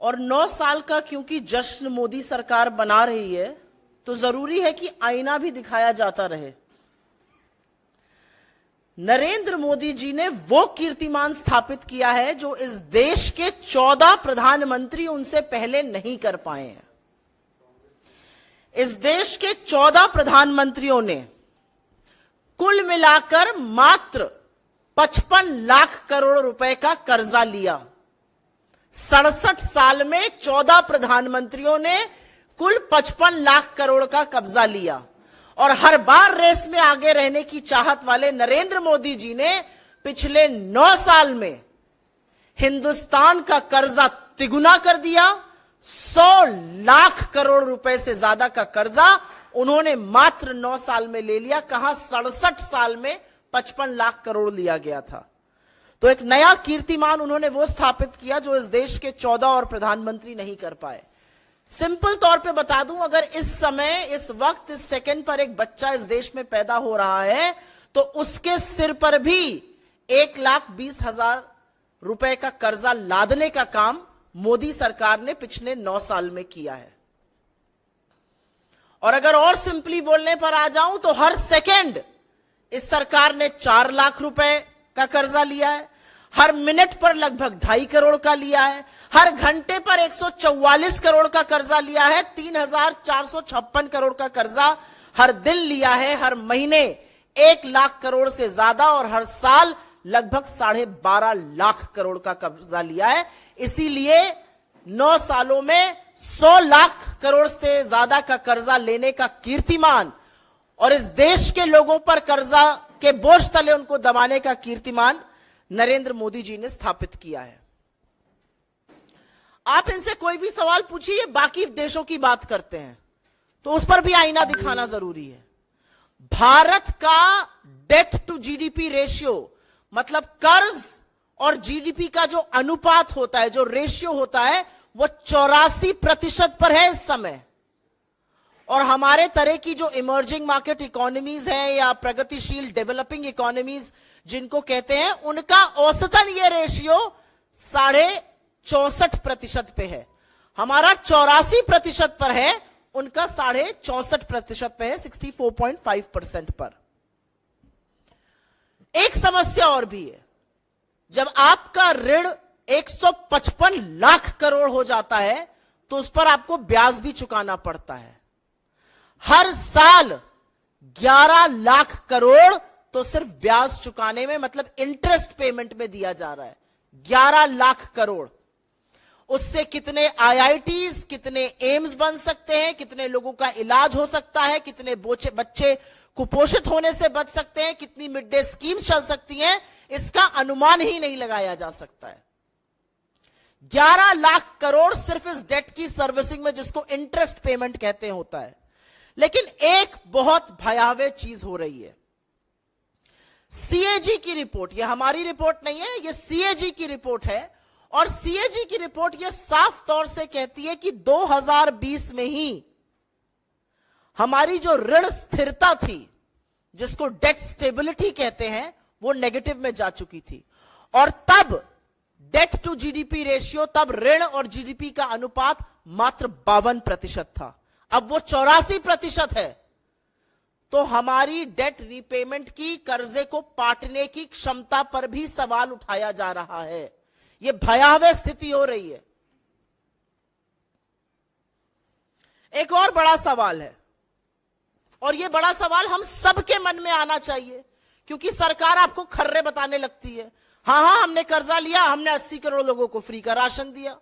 और 9 साल का क्योंकि जश्न मोदी सरकार बना रही है, तो जरूरी है कि आईना भी दिखाया जाता रहे। नरेंद्र मोदी जी ने वो कीर्तिमान स्थापित किया है जो इस देश के 14 प्रधानमंत्री उनसे पहले नहीं कर पाए हैं। इस देश के 14 प्रधानमंत्रियों ने कुल मिलाकर मात्र 55 लाख करोड़ रुपए का कर्जा लिया। 67 साल में 14 प्रधानमंत्रियों ने कुल 55 लाख करोड़ का कब्जा लिया, और हर बार रेस में आगे रहने की चाहत वाले नरेंद्र मोदी जी ने पिछले 9 साल में हिंदुस्तान का कर्जा तिगुना कर दिया। 100 लाख करोड़ रुपए से ज्यादा का कर्जा उन्होंने मात्र 9 साल में ले लिया। कहां 67 साल में 55 लाख करोड़ लिया गया था। तो एक नया कीर्तिमान उन्होंने वो स्थापित किया जो इस देश के 14 और प्रधानमंत्री नहीं कर पाए। सिंपल तौर पे बता दूं, अगर इस समय, इस वक्त, इस सेकंड पर एक बच्चा इस देश में पैदा हो रहा है तो उसके सिर पर भी 1,20,000 रुपए का कर्जा लादने का काम मोदी सरकार ने पिछले 9 साल में किया है। और अगर और सिंपली बोलने पर आ जाऊं तो हर सेकंड इस सरकार ने 4 लाख रुपए का कर्जा लिया है, हर मिनट पर लगभग 2.5 करोड़ का लिया है, हर घंटे पर 144 करोड़ का कर्जा लिया है, 3,456 करोड़ का कर्जा हर दिन लिया है, हर महीने 1 लाख करोड़ से ज्यादा, और हर साल लगभग 12.5 लाख करोड़ का कर्जा लिया है। इसीलिए 9 सालों में 100 लाख करोड़ से ज्यादा का कर्जा लेने का कीर्तिमान और इस देश के लोगों पर कर्जा के बोझ तले उनको दबाने का कीर्तिमान नरेंद्र मोदी जी ने स्थापित किया है। आप इनसे कोई भी सवाल पूछिए, बाकी देशों की बात करते हैं तो उस पर भी आईना दिखाना जरूरी है। भारत का डेट टू जीडीपी रेशियो, मतलब कर्ज और जीडीपी का जो अनुपात होता है, जो रेशियो होता है, वो 84% पर है इस समय। और हमारे तरह की जो इमर्जिंग मार्केट इकोनॉमीज हैं या प्रगतिशील डेवलपिंग इकोनॉमीज जिनको कहते हैं, उनका औसतन ये रेशियो 64.5% पे है। हमारा 84% पर है, उनका 64.5% पे है, 64.5% पर। एक समस्या और भी है, जब आपका ऋण 155 लाख करोड़ हो जाता है तो उस पर आपको ब्याज भी चुकाना पड़ता है। हर साल 11 लाख करोड़ तो सिर्फ ब्याज चुकाने में, मतलब इंटरेस्ट पेमेंट में दिया जा रहा है। 11 लाख करोड़। उससे कितने आईआईटीज, कितने एम्स बन सकते हैं, कितने लोगों का इलाज हो सकता है, कितने बच्चे कुपोषित होने से बच सकते हैं, कितनी मिड डे स्कीम्स चल सकती हैं, इसका अनुमान ही नहीं लगाया जा सकता है। 11 लाख करोड़ सिर्फ इस डेट की सर्विसिंग में, जिसको इंटरेस्ट पेमेंट कहते हैं, होता है। लेकिन एक बहुत भयावह चीज हो रही है। सीएजी की रिपोर्ट, यह हमारी रिपोर्ट नहीं है, यह सीएजी की रिपोर्ट है, और सीएजी की रिपोर्ट यह साफ तौर से कहती है कि 2020 में ही हमारी जो ऋण स्थिरता थी, जिसको डेट स्टेबिलिटी कहते हैं, वो नेगेटिव में जा चुकी थी। और तब डेट टू जीडीपी रेशियो, तब ऋण और जीडीपी का अनुपात मात्र 52% था। अब वो 84% है। तो हमारी डेट रीपेमेंट की, कर्जे को पाटने की क्षमता पर भी सवाल उठाया जा रहा है। यह भयावह स्थिति हो रही है। एक और बड़ा सवाल है, और यह बड़ा सवाल हम सबके मन में आना चाहिए, क्योंकि सरकार आपको खर्रे बताने लगती है। हां, हमने कर्जा लिया, हमने 80 करोड़ लोगों को फ्री का राशन दिया।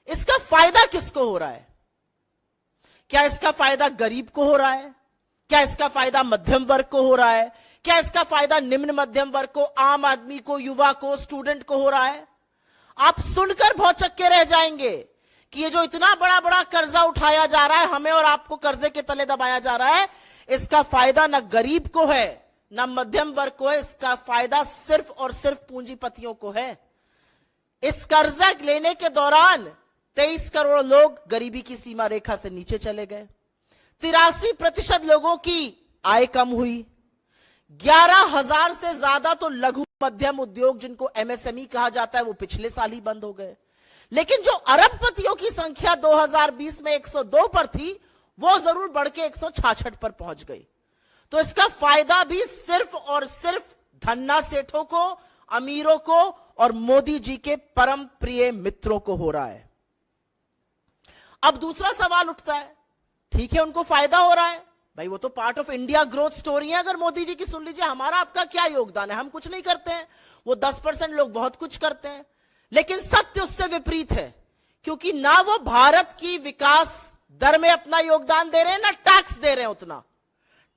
इसका फायदा किसको हो रहा है? क्या इसका फायदा गरीब को हो रहा है? क्या इसका फायदा मध्यम वर्ग को हो रहा है? क्या इसका फायदा निम्न मध्यम वर्ग को, आम आदमी को, युवा को, स्टूडेंट को हो रहा है? आप सुनकर भौचक्के रह जाएंगे कि ये जो इतना बड़ा बड़ा कर्जा उठाया जा रहा है, हमें और आपको कर्जे के तले दबाया जा रहा है, इसका फायदा न गरीब को है, न मध्यम वर्ग को है। इसका फायदा सिर्फ और सिर्फ पूंजीपतियों को है। इस कर्जा लेने के दौरान 23 करोड़ लोग गरीबी की सीमा रेखा से नीचे चले गए। 83% लोगों की आय कम हुई। 11,000 से ज्यादा तो लघु मध्यम उद्योग, जिनको एमएसएमई कहा जाता है, वो पिछले साल ही बंद हो गए। लेकिन जो अरबपतियों की संख्या 2020 में 102 पर थी, वो जरूर बढ़ के 166 पर पहुंच गई। तो इसका फायदा भी सिर्फ और सिर्फ धन्ना सेठों को, अमीरों को और मोदी जी के परम प्रिय मित्रों को हो रहा है। अब दूसरा सवाल उठता है, ठीक है उनको फायदा हो रहा है, भाई वो तो part of India growth story है। अगर मोदी जी की सुन लीजिए, हमारा आपका क्या योगदान है, हम कुछ नहीं करते हैं, वो 10% लोग बहुत कुछ करते हैं। लेकिन सत्य उससे विपरीत है, क्योंकि ना वो भारत की विकास दर में अपना योगदान दे रहे हैं, ना टैक्स दे रहे हैं उतना।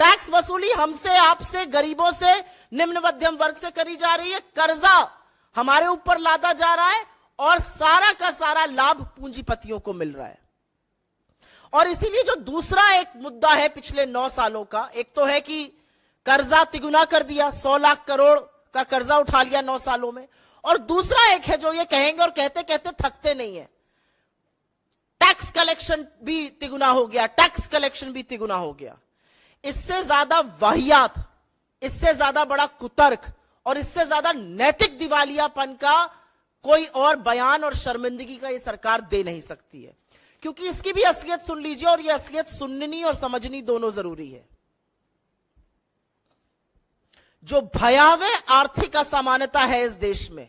टैक्स वसूली हमसे, आपसे, गरीबों से, निम्न मध्यम वर्ग से करी जा रही है, कर्जा हमारे ऊपर लादा जा रहा है और सारा का सारा लाभ पूंजीपतियों को मिल रहा है। और इसीलिए जो दूसरा एक मुद्दा है पिछले 9 सालों का, एक तो है कि कर्जा तिगुना कर दिया, 100 लाख करोड़ का कर्जा उठा लिया 9 सालों में, और दूसरा एक है जो ये कहेंगे और कहते कहते थकते नहीं है, टैक्स कलेक्शन भी तिगुना हो गया, टैक्स कलेक्शन भी तिगुना हो गया। इससे ज्यादा वाहियात, इससे ज्यादा बड़ा कुतर्क और इससे ज्यादा नैतिक दिवालियापन का कोई और बयान और शर्मिंदगी का ये सरकार दे नहीं सकती है, क्योंकि इसकी भी असलियत सुन लीजिए, और ये असलियत सुननी और समझनी दोनों जरूरी है। जो भयावह आर्थिक असमानता है इस देश में,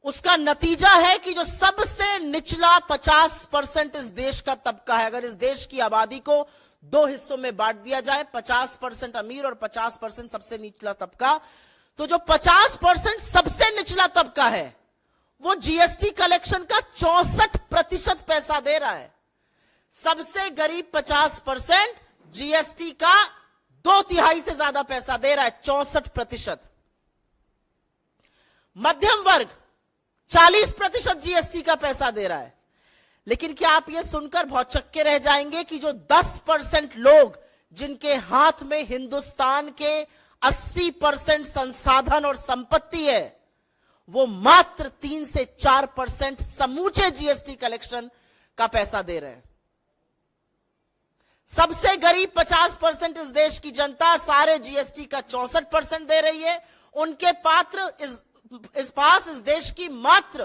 उसका नतीजा है कि जो सबसे निचला 50% इस देश का तबका है, अगर इस देश की आबादी को 2 हिस्सों में बांट दिया जाए, 50% अमीर और 50% सबसे निचला तबका, तो जो 50% सबसे निचला तबका है वो जीएसटी कलेक्शन का 64% पैसा दे रहा है। सबसे गरीब 50% जीएसटी का 2/3 से ज्यादा पैसा दे रहा है, 64%। मध्यम वर्ग 40% जीएसटी का पैसा दे रहा है। लेकिन क्या आप यह सुनकर भौचक्के रह जाएंगे कि जो 10% लोग जिनके हाथ में हिंदुस्तान के 80% संसाधन और संपत्ति है, वो मात्र 3 से 4% समूचे जीएसटी कलेक्शन का पैसा दे रहे हैं। सबसे गरीब 50% इस देश की जनता सारे जीएसटी का 64% दे रही है। उनके इस पास इस देश की मात्र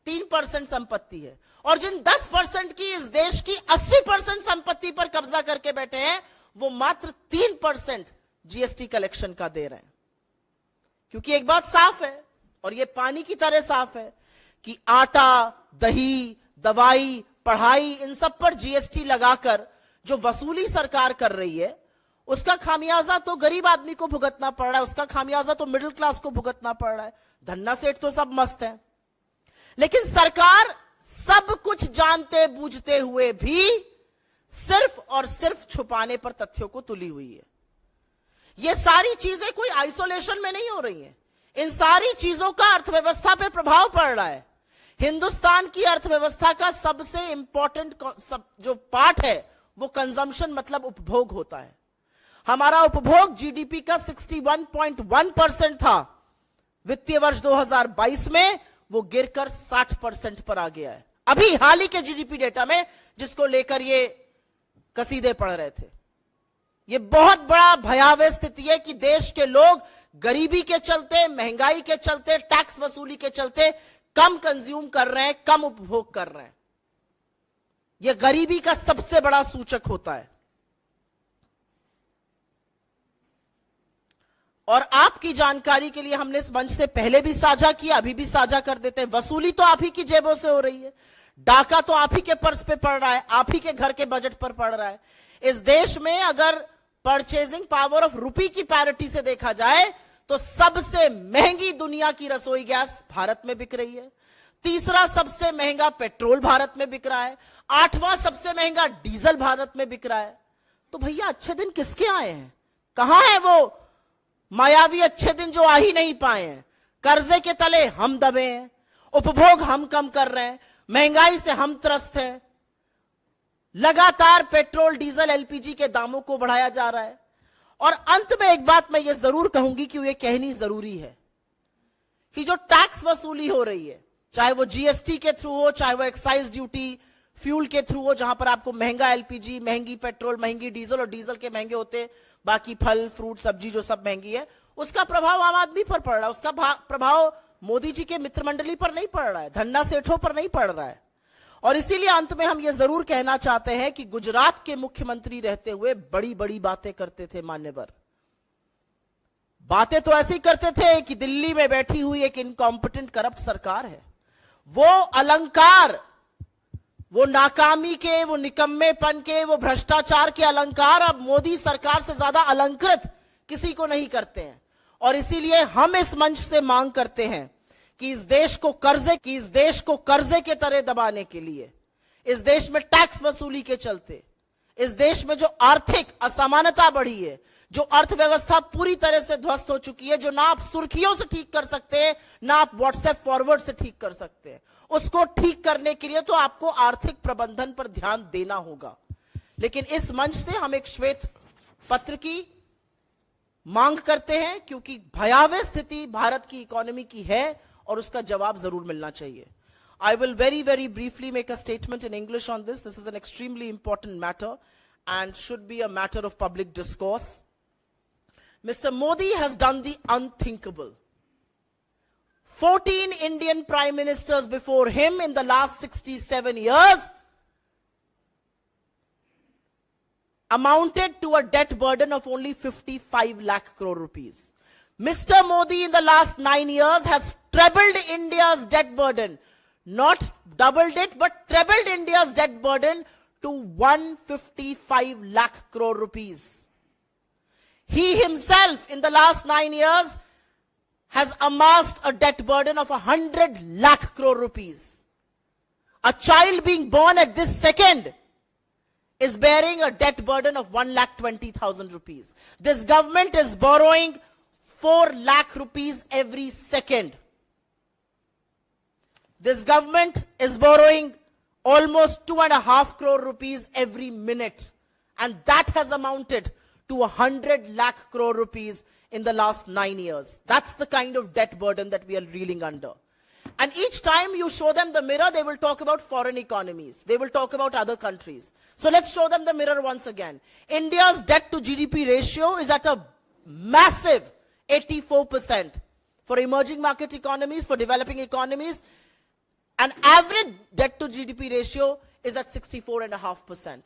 3% संपत्ति है, और जिन 10% की इस देश की 80% संपत्ति पर कब्जा करके बैठे हैं, वो मात्र 3% जीएसटी कलेक्शन का दे रहे हैं। क्योंकि एक बात साफ है, और ये पानी की तरह साफ है, कि आटा, दही, दवाई, पढ़ाई, इन सब पर जीएसटी लगाकर जो वसूली सरकार कर रही है, उसका खामियाजा तो गरीब आदमी को भुगतना पड़ रहा है, उसका खामियाजा तो मिडिल क्लास को भुगतना पड़ रहा है। धन्ना सेठ तो सब मस्त है, लेकिन सरकार सब कुछ जानते बूझते हुए भी सिर्फ और सिर्फ छुपाने पर तथ्यों को तुली हुई है। ये सारी चीजें कोई आइसोलेशन में नहीं हो रही हैं। इन सारी चीजों का अर्थव्यवस्था पे प्रभाव पड़ रहा है। हिंदुस्तान की अर्थव्यवस्था का सबसे इंपॉर्टेंट जो पार्ट है वो कंजम्पशन, मतलब उपभोग होता है। हमारा उपभोग जीडीपी का 61.1% था वित्तीय वर्ष 2022 में, वो गिरकर 60% पर आ गया है अभी हाल ही के जीडीपी डेटा में, जिसको लेकर ये कसीदे पढ़ रहे थे। ये बहुत बड़ा भयावह स्थिति है कि देश के लोग गरीबी के चलते, महंगाई के चलते, टैक्स वसूली के चलते कम कंज्यूम कर रहे हैं, कम उपभोग कर रहे हैं। यह गरीबी का सबसे बड़ा सूचक होता है। और आपकी जानकारी के लिए हमने इस मंच से पहले भी साझा किया, अभी भी साझा कर देते हैं, वसूली तो आप ही की जेबों से हो रही है, डाका तो आप ही के पर्स पे पड़ रहा है, आप ही के घर के बजट पर पड़ रहा है। इस देश में अगर परचेजिंग पावर ऑफ रुपी की पैरिटी से देखा जाए तो सबसे महंगी दुनिया की रसोई गैस भारत में बिक रही है, तीसरा सबसे महंगा पेट्रोल भारत में बिक रहा है, 8वां सबसे महंगा डीजल भारत में बिक रहा है। तो भैया अच्छे दिन किसके आए हैं? कहां है वो मायावी अच्छे दिन जो आ ही नहीं पाए हैं? कर्जे के तले हम दबे हैं, उपभोग हम कम कर रहे हैं, महंगाई से हम त्रस्त हैं, लगातार पेट्रोल, डीजल, एलपीजी के दामों को बढ़ाया जा रहा है। और अंत में एक बात मैं ये जरूर कहूंगी कि ये कहनी जरूरी है कि जो टैक्स वसूली हो रही है, चाहे वो जीएसटी के थ्रू हो, चाहे वो एक्साइज ड्यूटी, फ्यूल के थ्रू हो, जहां पर आपको महंगा एलपीजी, महंगी पेट्रोल, महंगी डीजल, और डीजल के महंगे होते बाकी फल, फ्रूट, सब्जी जो सब महंगी है, उसका प्रभाव आम आदमी पर पड़ रहा है, उसका प्रभाव मोदी जी के मित्र मंडली पर नहीं पड़ रहा है, धन्ना सेठों पर नहीं पड़ रहा है। और इसीलिए अंत में हम यह जरूर कहना चाहते हैं कि गुजरात के मुख्यमंत्री रहते हुए बड़ी बड़ी बातें करते थे मान्यवर। बातें तो ऐसी करते थे कि दिल्ली में बैठी हुई एक इनकॉम्पिटेंट करप्ट सरकार है। वो अलंकार, वो नाकामी के, वो निकम्मेपन के, वो भ्रष्टाचार के अलंकार अब मोदी सरकार से ज्यादा अलंकृत किसी को नहीं करते हैं। और इसीलिए हम इस मंच से मांग करते हैं कि इस देश को कर्जे के तरह दबाने के लिए, इस देश में टैक्स वसूली के चलते, इस देश में जो आर्थिक असमानता बढ़ी है, जो अर्थव्यवस्था पूरी तरह से ध्वस्त हो चुकी है, जो ना आप सुर्खियों से ठीक कर सकते हैं, ना आप व्हाट्सएप फॉरवर्ड से ठीक कर सकते हैं, उसको ठीक करने के लिए तो आपको आर्थिक प्रबंधन पर ध्यान देना होगा। लेकिन इस मंच से हम एक श्वेत पत्र की मांग करते हैं, क्योंकि भयावह स्थिति भारत की इकोनॉमी की है और उसका जवाब जरूर मिलना चाहिए। I will very briefly make a statement in English on this. This is an extremely important matter and should be a matter of public discourse. Mr. Modi has done the unthinkable. 14 Indian prime ministers before him in the last 67 years amounted to a debt burden of only 55 lakh crore rupees. Mr. Modi in the last 9 years has trebled India's debt burden. Not doubled it, but trebled India's debt burden to 155 lakh crore rupees. He himself in the last 9 years has amassed a debt burden of 100 lakh crore rupees. A child being born at this second is bearing a debt burden of 1,20,000 rupees. This government is borrowing 4 lakh rupees every second. This government is borrowing almost 2.5 crore rupees every minute. And that has amounted to 100 lakh crore rupees in the last 9 years. That's the kind of debt burden that we are reeling under. And each time you show them the mirror, they will talk about foreign economies. They will talk about other countries. So let's show them the mirror once again. India's debt to GDP ratio is at a massive 84%. For emerging market economies, for developing economies, an average debt to GDP ratio is at 64.5%.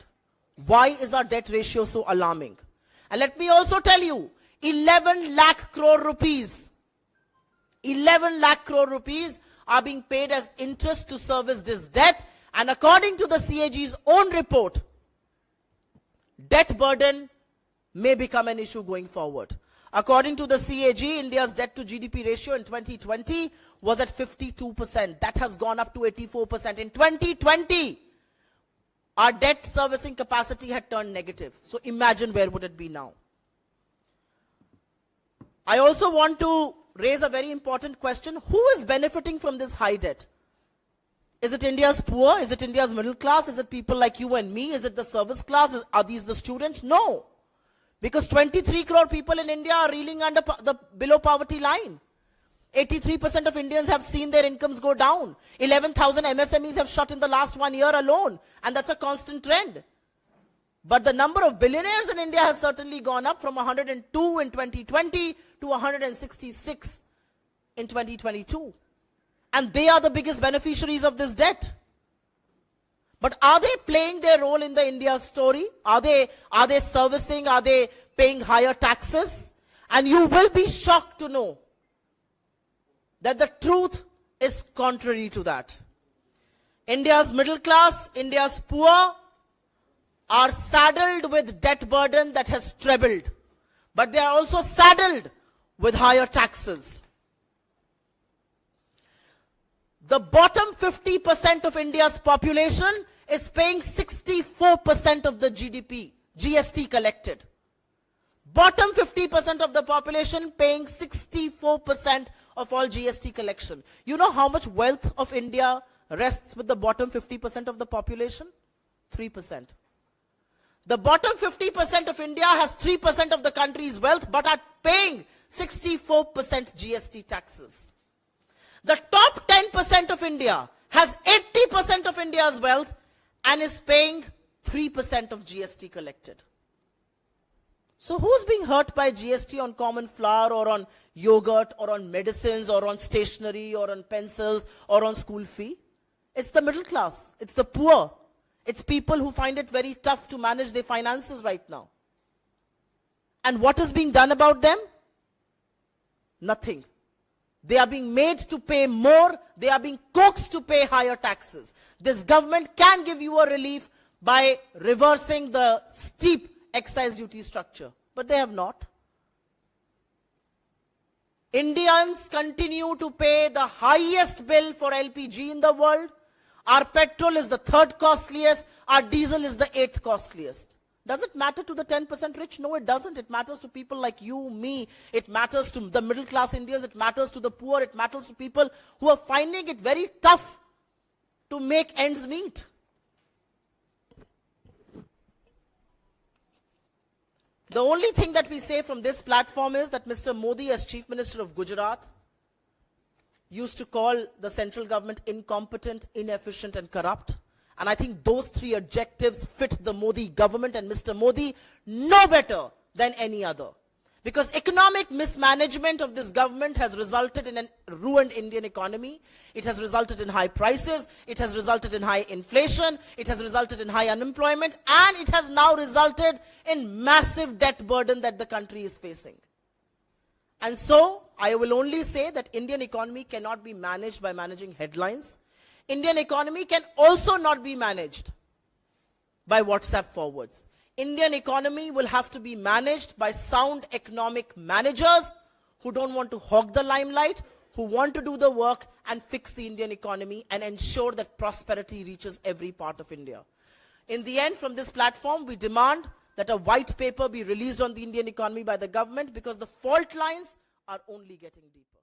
Why is our debt ratio so alarming? And let me also tell you, 11 lakh crore rupees, 11 lakh crore rupees are being paid as interest to service this debt. And according to the CAG's own report, debt burden may become an issue going forward. According to the CAG, India's debt to GDP ratio in 2020 was at 52%. That has gone up to 84%. In 2020, our debt servicing capacity had turned negative. So imagine where would it be now. I also want to raise a very important question. Who is benefiting from this high debt? Is it India's poor? Is it India's middle class? Is it people like you and me? Is it the service class? Are these the students? No. Because 23 crore people in India are reeling under the below poverty line. 83% of Indians have seen their incomes go down. 11,000 MSMEs have shut in the last 1 year alone. And that's a constant trend. But the number of billionaires in India has certainly gone up from 102 in 2020 to 166 in 2022. And they are the biggest beneficiaries of this debt. But are they playing their role in the India story? Are they servicing? Are they paying higher taxes? And you will be shocked to know that the truth is contrary to that. India's middle class, India's poor are saddled with debt burden that has trebled. But they are also saddled with higher taxes. The bottom 50% of India's population is paying 64% of the GST collected. Bottom 50% of the population paying 64% of all GST collection. You know how much wealth of India rests with the bottom 50% of the population? 3%. The bottom 50% of India has 3% of the country's wealth, but are paying 64% GST taxes. The top 10% of India has 80% of India's wealth and is paying 3% of GST collected. So who's being hurt by GST on common flour or on yogurt or on medicines or on stationery or on pencils or on school fee? It's the middle class. It's the poor. It's people who find it very tough to manage their finances right now. And what is being done about them? Nothing. They are being made to pay more. They are being coaxed to pay higher taxes. This government can give you a relief by reversing the steep excise duty structure, but they have not. Indians continue to pay the highest bill for LPG in the world. Our petrol is the third costliest. Our diesel is the eighth costliest. Does it matter to the 10% rich? No, it doesn't. It matters to people like you, me. It matters to the middle class Indians. It matters to the poor. It matters to people who are finding it very tough to make ends meet. The only thing that we say from this platform is that Mr. Modi, as Chief Minister of Gujarat, used to call the central government incompetent, inefficient, and corrupt. And I think those three adjectives fit the Modi government and Mr. Modi no better than any other. Because economic mismanagement of this government has resulted in a ruined Indian economy. It has resulted in high prices. It has resulted in high inflation. It has resulted in high unemployment. And it has now resulted in massive debt burden that the country is facing. And so, I will only say that Indian economy cannot be managed by managing headlines. Indian economy can also not be managed by WhatsApp forwards. Indian economy will have to be managed by sound economic managers who don't want to hog the limelight, who want to do the work and fix the Indian economy and ensure that prosperity reaches every part of India. In the end, from this platform, we demand that a white paper be released on the Indian economy by the government because the fault lines are only getting deeper.